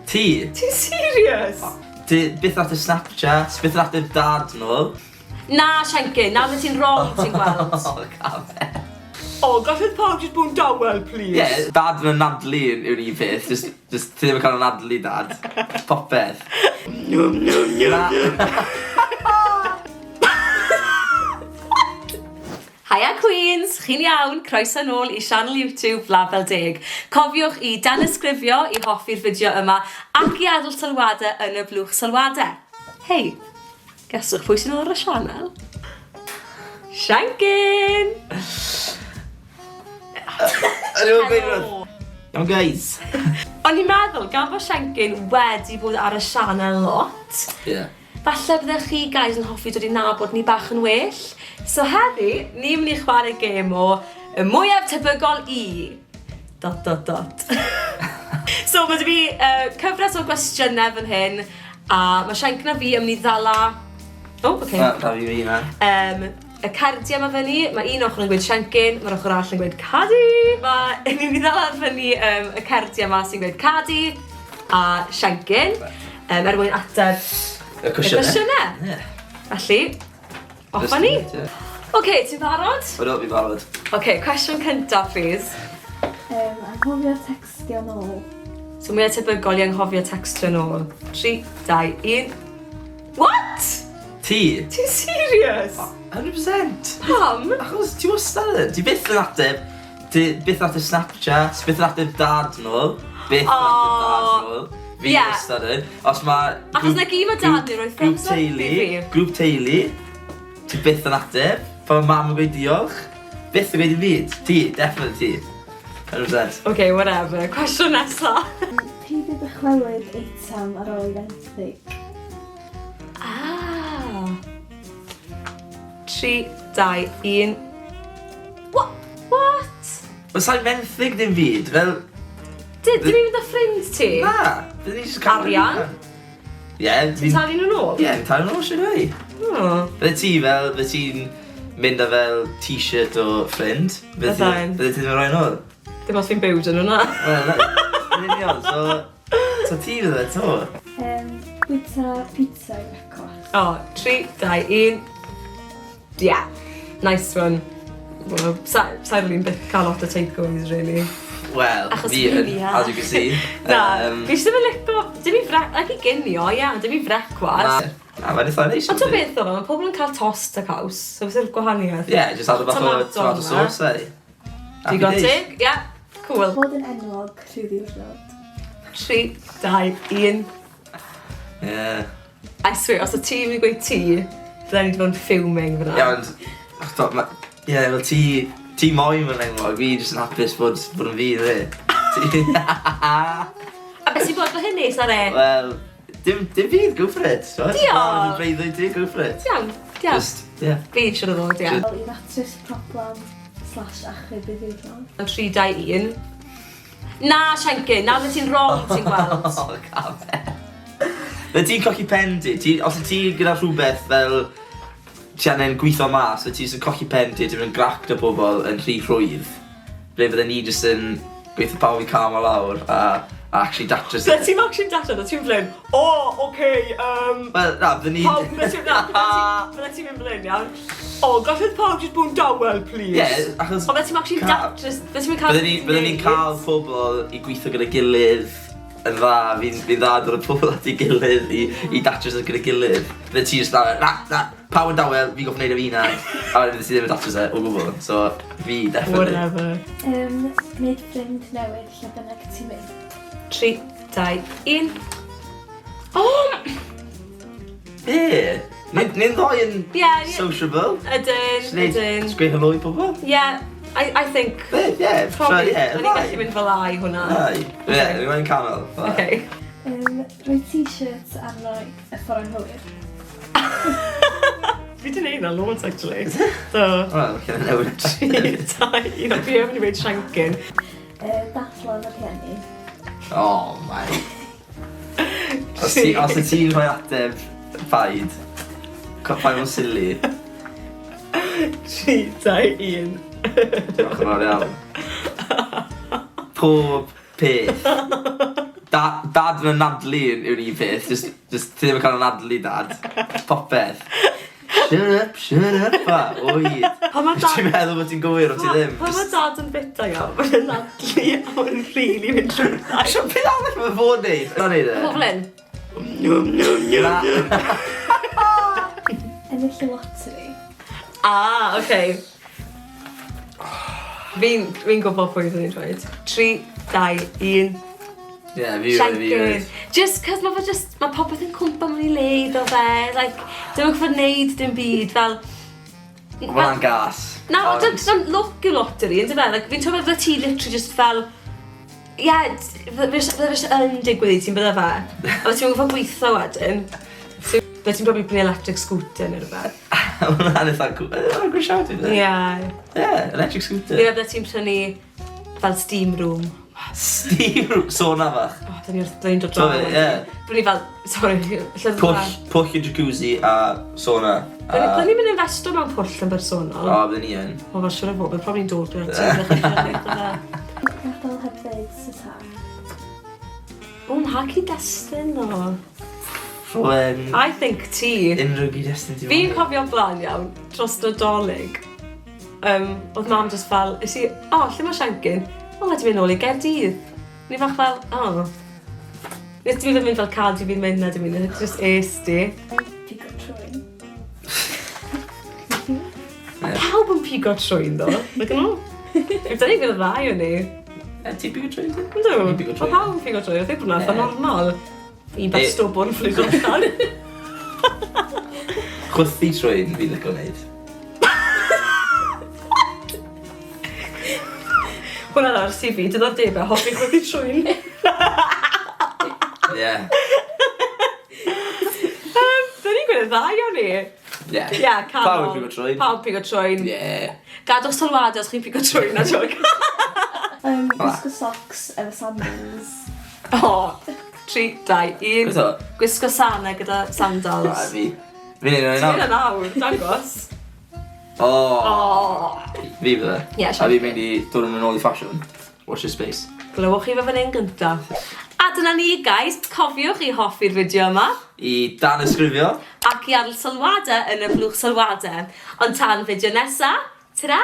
Ti? Ti'n serious? Ti byth at y Snapchat, byth at y dad nhw. Na, Siencyn, na beth ti'n wrong ti'n gweld. Gafe. O, gallai pawb jyst bod yn dawel, please. Ie, dad yn anadlu yw'r un peth. Just ti ddim yn cael anadlu dad. Popeth. Hiya Queens, chi'n iawn, croeso nôl i sianel YouTube Label Deg. Cofiwch i danysgrifio i hoffi'r fideo yma ac i adl sylwadau yn y blwch sylwadau. Hei, geswch pwy sy'n ôl ar y sianel? Siencyn! Iawn guys. O'n i'n meddwl, gan bod Siencyn wedi bod ar y sianel lot, falle byddech chi guys yn hoffi dod i nabod ni bach yn well. So heddi, ni'n mynd i chwarae gêm o y mwyaf tebygol i... ... So mae dy fi cyfres o gwestiynau fan hyn, a mae Siencyn a fi yn mynd i ddala... O, oce. Da fi fi na. Y cardiau yma fyny, mae un ochr yn gweud Siencyn, mae'r ochr arall yn gweud Cadi. Ni'n mynd i ddala fyny y cardiau yma sy'n gweud Cadi a Siencyn, mwyn ateb y cwestiynau. Felly, offa ni. Oce, ti'n barod? Oeddo, fi'n barod. Oce, cwestiwn cyntaf, please. Anghofio textio nôl. So mwyaf tebygol i anghofio textio nôl. 3, 2, 1. What? Ti? Ti'n serious? 100%. Pam? Achos ti wastad yn. Ti byth yn ateb. Ti byth at y Snapchat, byth yn ateb dad nhw. Byth yn ateb dad nhw. Fi wastad yn. Os mae... Achos na gyd mae dad ni roedd ffrogs off i fi. Grŵp teulu. Ti byth yn ateb. Pan mae mam yn gweud diolch. Byth yn gweud i fyd. Ti, definitely ti. 100%. Oce, whatever. Cwestiwn nesaf. Pryd y dychwelyd eitem ar ôl i fenthyg? 3, 2, 1. What? Mae sa'n menthyg dim byd, fel... Dyn ni'n mynd â ffrind ti? Na, dyn ni jyst cael... Arian? Ie, Ti'n talu nhw'n ôl? Ie, fi'n talu nhw'n ôl sy'n rhoi. Bydde ti fel, bydde ti'n mynd â fel t-shirt o ffrind. Bydde ti ddim yn rhoi nôl. Dim os fi'n byw dyn nhw'na. Wel, union, so ti fydde to. Bwyta pizza i brecwast. O, 3, 2, 1. Yeah, nice one. Sa'n rili'n byth cael lot o takeaways, really. Wel, fi yn, as you can see. Na, fi sydd yn licio, dim i frec, like i ginio, ia, dim i frecwas. Na, mae'n eitha neis. Ond o beth o fe, mae pobl yn cael tost a caws, so fydd yw'r gwahaniaeth. Ie, jyst adeg bach o tomato sauce, ei. Digontig, ie, cool. Bod yn enwog rhyw ddiwrnod. 3, 2, 1. Ie. I swear, os o ti yn gweud ti, fydden ni wedi bod yn fuming fyna. Ie, fel ti moyn yn enwog, fi jyst yn hapus bod yn fi, dwi. A beth sy'n bod fy hynny, sa re? Wel, dim byd, go for it. Diolch! Mae'n breuddwyd ti, go for it. Diolch, diolch. Just, ie. Fi eisiau ddod, ie. Fel i ddatrys problem / achub i ddiwrnod. 3, 2, 1. Na, Siencyn, na beth ti'n wrong ti'n gweld. O, gafe. Fe ti'n cochi pen ti, os ti gyda rhywbeth fel ti angen gweithio mas, fe ti jyst yn cochi pen ti, ti'n mynd yn gract o bobl yn rhy rhwydd. Ble fydden ni jyst yn gweithio pawb i calm o lawr a actually datrys Ble ti'n actually datrys, ti'n blyn? O, oce, Wel, na, fydden ni... Bydde ti'n mynd blyn, iawn? O, gallai pawb jyst bod yn dawel, please. Ie, achos... O, bydde ti'n actually datrys, bydde ti'n mynd cael... Bydden ni'n cael pobl i gweithio gyda gilydd yn dda, fi'n dda dod o pobl at ei gilydd i datrys gyda gilydd. Bydde ti jyst na, pawb yn dawel, fi goffo wneud o fi na. A wedyn bydde ti ddim yn datrys o gwbl, so fi, definitely. Whatever. Gwneud ffrind newydd lle bynnag ti'n mynd. 3, 2, 1. O! Ie, ni'n ddoi yn sociable. Ydyn. Sgwei helo i pobl. Yeah, I think... Ie, probably. O'n i'n gallu mynd fel ai hwnna. Ie, ni'n camel. Okay. Rhoi t-shirt arno y ffordd hwyr. Fi di neud na loads, actually. So... Wel, oce, newid. 3, 2, 1. Fi hefyd i weid Siencyn. Dathlo yn y rhieni. Oh, my. Os y ti'n rhoi ateb ffaid, ffaid o'n silly. 3, 2, 1. Diolch yn fawr iawn. Pob peth. Dad yn anadlu yw'r un peth. Just ti ddim yn cael anadlu dad. Popeth. Shut up, fa. Oi. Ti'n meddwl bod ti'n gywir o ti ddim. Pa mae dad yn bita iawn, mae'n anadlu a mae'n rili mynd trwy'r ddau. Sio beth arall mae'n fod neud? Na'n neud e? Poblen. Ennill y lottery. Oce. Fi'n gwybod pwy ydyn ni'n dweud. 3, 2, 1. Ie, fi oedd. Just cos mae popeth yn cwmpa mewn I leid o fe. Like, dwi'n gwybod neud dim byd fel... Hwna'n gas. Na, dwi'n look yw lottery, ynddo fe? Like, fi'n tywed fydda ti literally just fel... Ie, fydda yn digwydd I ti'n bydda fe. A ti'n gwybod gweithio wedyn. Bydda ti'n probably brynu electric scooter neu rhywbeth. Hwna'n eitha gwrsiawd i dde. Ie, electric scooter. Ie, bydda ti'n prynu fel steam room. Steam room, sauna fach. O, da ni'n dod draw. Brynu fel, sorry, Pwll i jacuzzi a sauna. Bydda ni'n mynd investo mewn pwll yn bersonol. O, bydda ni yn. O, fel siwr o fod, bydd probably'n dod gyda'r ti. Gadael heb ddeud sy'n ta. O, mha cyd-destun o. Croen. I think ti. Unrhyw gyd-destun ti. Fi'n cofio blaen iawn, dros Nadolig. Oedd mam just fel, lle mae Siencyn? O, wedi mynd nôl I Gaerdydd. Ni fach fel, Nes ti ddim mynd fel CADI fi'n mynd na dim mynd, just esti. Pigo trwy'n. Pawb yn pigo trwy'n ddo. Look at nhw. Da ni gyda ddau o ni. Ti pigo trwy'n ti? Yndw, o pawb yn pigo trwy'n. I think hwnna'n eitha normal. Un bach stwbwn fflyd allan. Chwythu trwy'n fi'n licio wneud. Hwna ar CV, dyna'r debau, hoffi chwythu trwy'n. Ie. Da ni'n gwneud ddau o ni. Ie. Ie, canol. Pawb yn pigo trwy'n. Pawb pigo trwy'n. Ie. Gadwch sylwadau os chi'n pigo trwy'n na joc. Gwisgo socks efo sandals. O, 3, 2, 1. Gwyd o? Gwisgo sanau gyda sandals. Fi. Fi'n neud o'n Ti'n nawr. nawr, dangos. O. O. Fi fydde. Ie, A fi'n mynd I dod yn ôl I ffasiwn. Watch your space. Glywch chi fe fan hyn gyntaf. A dyna ni, guys. Cofiwch I hoffi'r fideo yma. I dan ysgrifio. Ac I adael sylwadau yn y blwch sylwadau. Ond tan fideo nesa, ta-ra!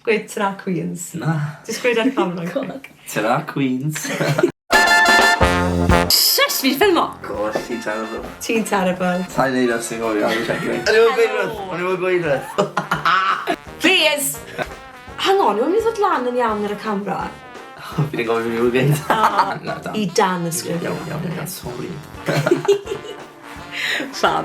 Gweud ta-ra, Queens. Na. Just gweud ar camera. Ta-ra, Queens. Shush, fi'n ffilmo. Gosh, ti'n terrible. Ti'n terrible. Sa'n neud os ti'n gofio, I'm checking. O'n i'n gweithio. Please! Hang on, yw'n mynd I ddod lan yn iawn ar y camera? Fi'n gofio fi'n yw'n gweithio. I dan ysgrifio. Iawn, sorry. Fab.